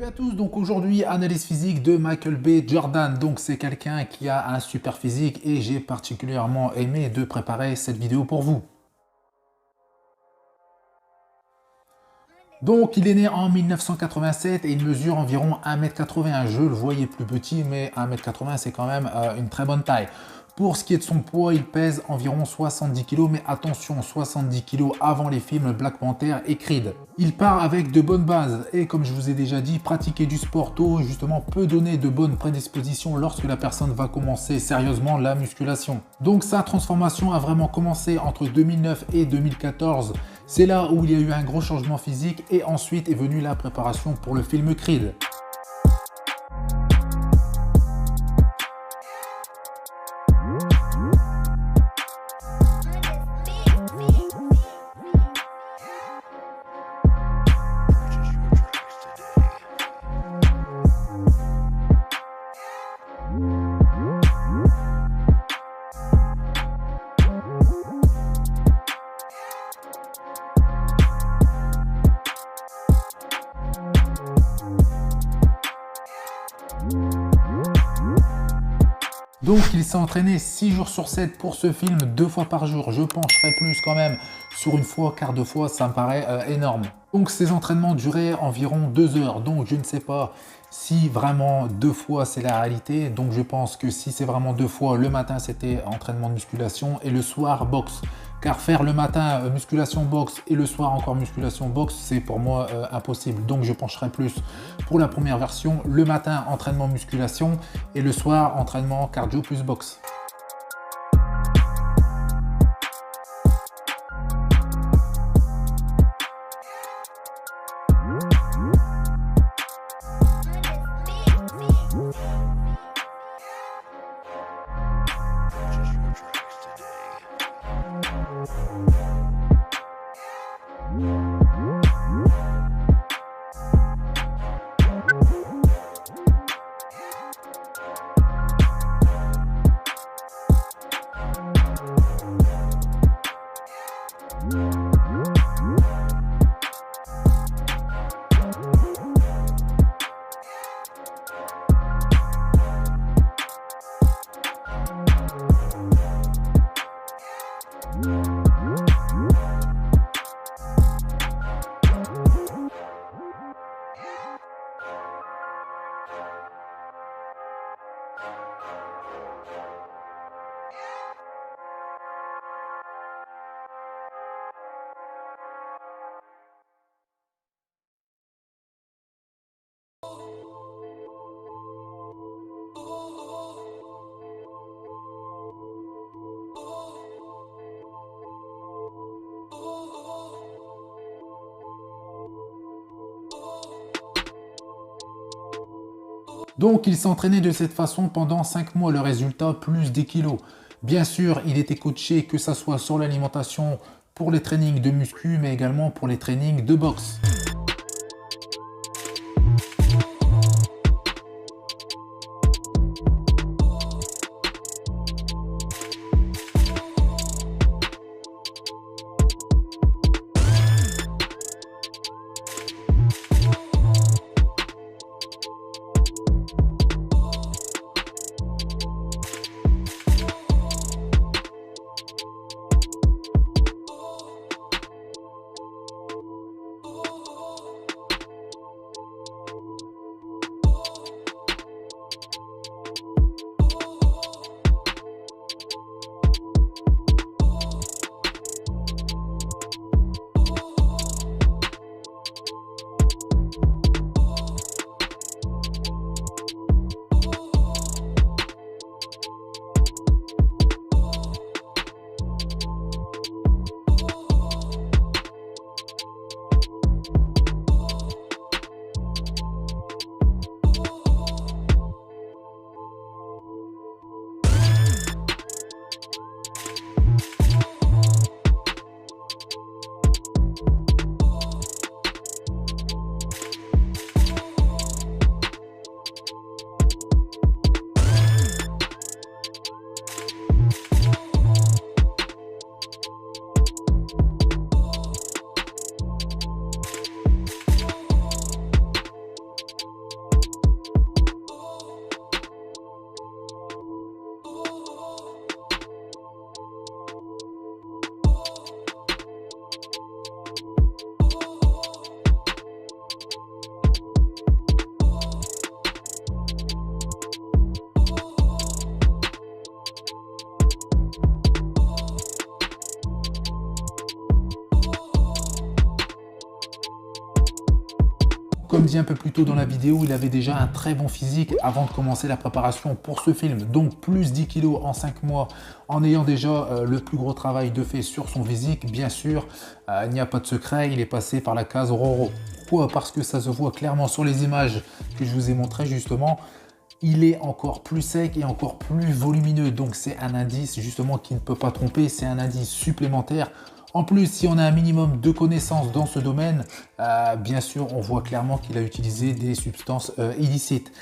Salut à tous, donc aujourd'hui analyse physique de Michael B. Jordan, donc c'est quelqu'un qui a un super physique et j'ai particulièrement aimé de préparer cette vidéo pour vous. Donc il est né en 1987 et il mesure environ 1m80, je le voyais plus petit mais 1m80 c'est quand même une très bonne taille. Pour ce qui est de son poids, il pèse environ 70 kg, mais attention, 70 kg avant les films Black Panther et Creed. Il part avec de bonnes bases et comme je vous ai déjà dit, pratiquer du sport tôt justement peut donner de bonnes prédispositions lorsque la personne va commencer sérieusement la musculation. Donc sa transformation a vraiment commencé entre 2009 et 2014. C'est là où il y a eu un gros changement physique et ensuite est venue la préparation pour le film Creed. Donc il s'est entraîné 6 jours sur 7 pour ce film, 2 fois par jour. Je pencherai plus quand même sur une fois, car 2 fois ça me paraît énorme. Donc ces entraînements duraient environ 2 heures. Donc je ne sais pas si vraiment 2 fois c'est la réalité. Donc je pense que si c'est vraiment 2 fois, le matin c'était entraînement de musculation et le soir boxe. Car faire le matin musculation boxe et le soir encore musculation boxe, c'est pour moi impossible. Donc je pencherai plus pour la première version, le matin entraînement musculation et le soir entraînement cardio plus boxe. Donc il s'entraînait de cette façon pendant 5 mois, le résultat plus des kilos. Bien sûr, il était coaché que ce soit sur l'alimentation pour les trainings de muscu, mais également pour les trainings de boxe. Comme dit un peu plus tôt dans la vidéo, il avait déjà un très bon physique avant de commencer la préparation pour ce film. Donc plus 10 kilos en 5 mois en ayant déjà le plus gros travail de fait sur son physique. Bien sûr, il n'y a pas de secret, il est passé par la case Roro. Pourquoi? Parce que ça se voit clairement sur les images que je vous ai montrées justement. Il est encore plus sec et encore plus volumineux. Donc c'est un indice justement qui ne peut pas tromper, c'est un indice supplémentaire. En plus, si on a un minimum de connaissances dans ce domaine, bien sûr, on voit clairement qu'il a utilisé des substances illicites.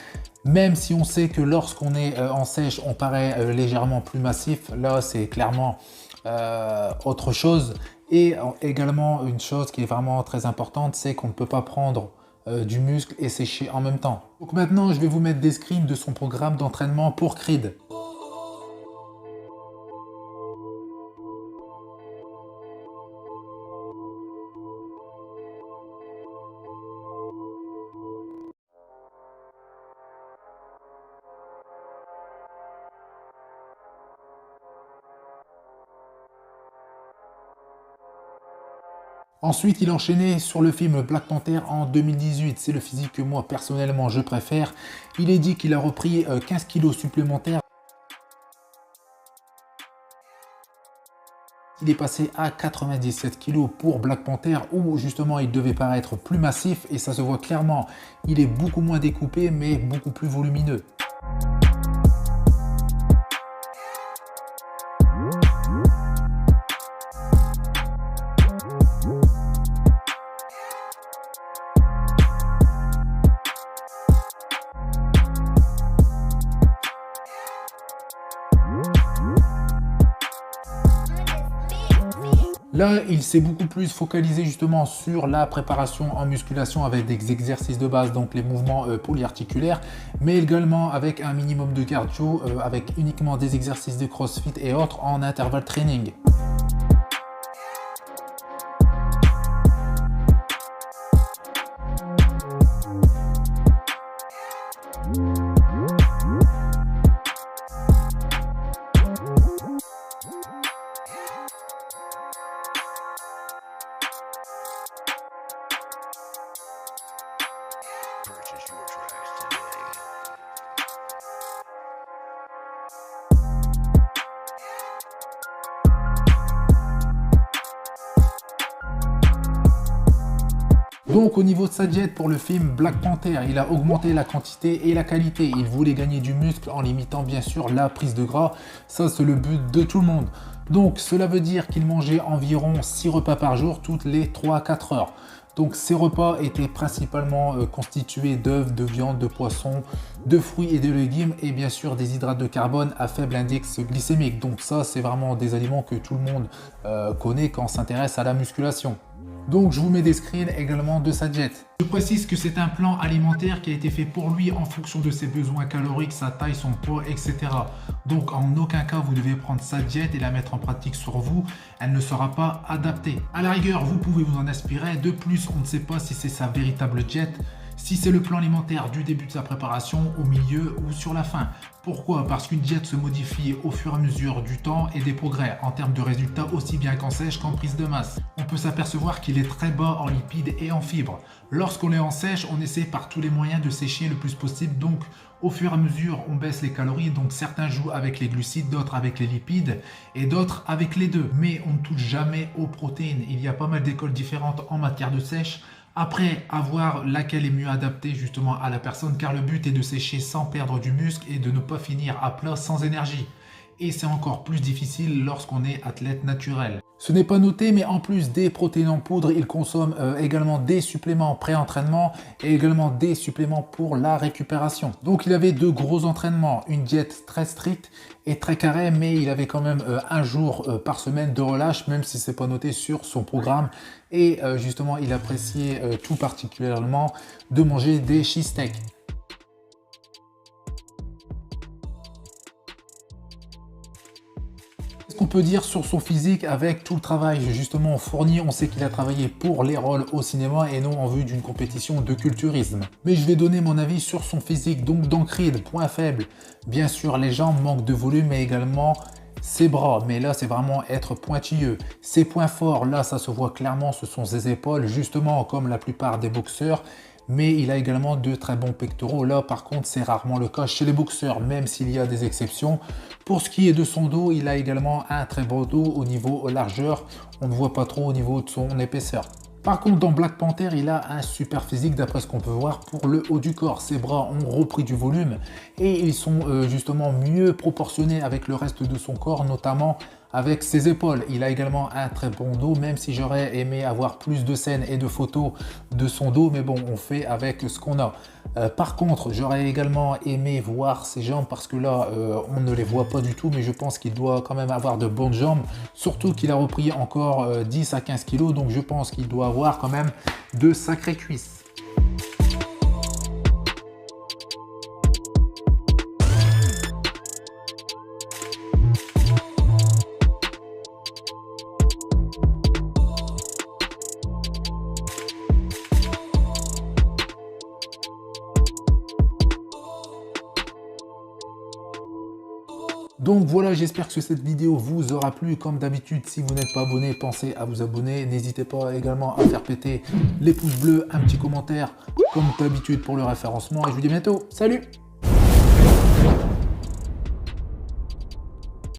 Même si on sait que lorsqu'on est en sèche, on paraît légèrement plus massif, là, c'est clairement autre chose. Et également, une chose qui est vraiment très importante, c'est qu'on ne peut pas prendre du muscle et sécher en même temps. Donc maintenant, je vais vous mettre des screens de son programme d'entraînement pour Creed. Ensuite, il enchaînait sur le film Black Panther en 2018. C'est le physique que moi, personnellement, je préfère. Il est dit qu'il a repris 15 kilos supplémentaires. Il est passé à 97 kilos pour Black Panther où justement il devait paraître plus massif et ça se voit clairement. Il est beaucoup moins découpé mais beaucoup plus volumineux. Là, il s'est beaucoup plus focalisé justement sur la préparation en musculation avec des exercices de base, donc les mouvements polyarticulaires, mais également avec un minimum de cardio, avec uniquement des exercices de crossfit et autres en intervalle training. Donc au niveau de sa diète pour le film Black Panther, il a augmenté la quantité et la qualité. Il voulait gagner du muscle en limitant bien sûr la prise de gras. Ça c'est le but de tout le monde. Donc cela veut dire qu'il mangeait environ 6 repas par jour toutes les 3 à 4 heures. Donc ces repas étaient principalement constitués d'œufs, de viande, de poisson, de fruits et de légumes et bien sûr des hydrates de carbone à faible index glycémique. Donc ça c'est vraiment des aliments que tout le monde connaît quand on s'intéresse à la musculation. Donc je vous mets des screens également de sa diète. Je précise que c'est un plan alimentaire qui a été fait pour lui en fonction de ses besoins caloriques, sa taille, son poids, etc. Donc en aucun cas vous devez prendre sa diète et la mettre en pratique sur vous. Elle ne sera pas adaptée. À la rigueur, vous pouvez vous en inspirer. De plus, on ne sait pas si c'est sa véritable diète, si c'est le plan alimentaire du début de sa préparation, au milieu ou sur la fin. Pourquoi? Parce qu'une diète se modifie au fur et à mesure du temps et des progrès en termes de résultats aussi bien qu'en sèche qu'en prise de masse. On peut s'apercevoir qu'il est très bas en lipides et en fibres. Lorsqu'on est en sèche, on essaie par tous les moyens de sécher le plus possible. Donc au fur et à mesure, on baisse les calories. Donc certains jouent avec les glucides, d'autres avec les lipides et d'autres avec les deux. Mais on ne touche jamais aux protéines. Il y a pas mal d'écoles différentes en matière de sèche. Après, à voir laquelle est mieux adaptée justement à la personne, car le but est de sécher sans perdre du muscle et de ne pas finir à plat sans énergie. Et c'est encore plus difficile lorsqu'on est athlète naturel. Ce n'est pas noté, mais en plus des protéines en poudre, il consomme également des suppléments pré-entraînement et également des suppléments pour la récupération. Donc il avait de gros entraînements, une diète très stricte et très carrée, mais il avait quand même un jour par semaine de relâche, même si c'est pas noté sur son programme. Et justement, il appréciait tout particulièrement de manger des cheesesteaks. Qu'on peut dire sur son physique avec tout le travail justement fourni. On sait qu'il a travaillé pour les rôles au cinéma et non en vue d'une compétition de culturisme. Mais je vais donner mon avis sur son physique. Donc dans Creed, point faible, bien sûr les jambes manquent de volume, mais également ses bras, mais là c'est vraiment être pointilleux. Ses points forts, là ça se voit clairement, ce sont ses épaules, justement comme la plupart des boxeurs. mais il a également de très bons pectoraux. Là, par contre, c'est rarement le cas chez les boxeurs, même s'il y a des exceptions. Pour ce qui est de son dos, il a également un très beau dos au niveau largeur. On ne voit pas trop au niveau de son épaisseur. Par contre, dans Black Panther, il a un super physique d'après ce qu'on peut voir pour le haut du corps. Ses bras ont repris du volume et ils sont justement mieux proportionnés avec le reste de son corps, notamment avec ses épaules. Il a également un très bon dos, même si j'aurais aimé avoir plus de scènes et de photos de son dos, mais bon, on fait avec ce qu'on a. Par contre, j'aurais également aimé voir ses jambes parce que là, on ne les voit pas du tout, mais je pense qu'il doit quand même avoir de bonnes jambes, surtout qu'il a repris encore 10 à 15 kilos, donc je pense qu'il doit avoir quand même de sacrées cuisses. Donc voilà, j'espère que cette vidéo vous aura plu. Comme d'habitude, si vous n'êtes pas abonné, pensez à vous abonner. N'hésitez pas également à faire péter les pouces bleus, un petit commentaire comme d'habitude pour le référencement. Et je vous dis à bientôt. Salut!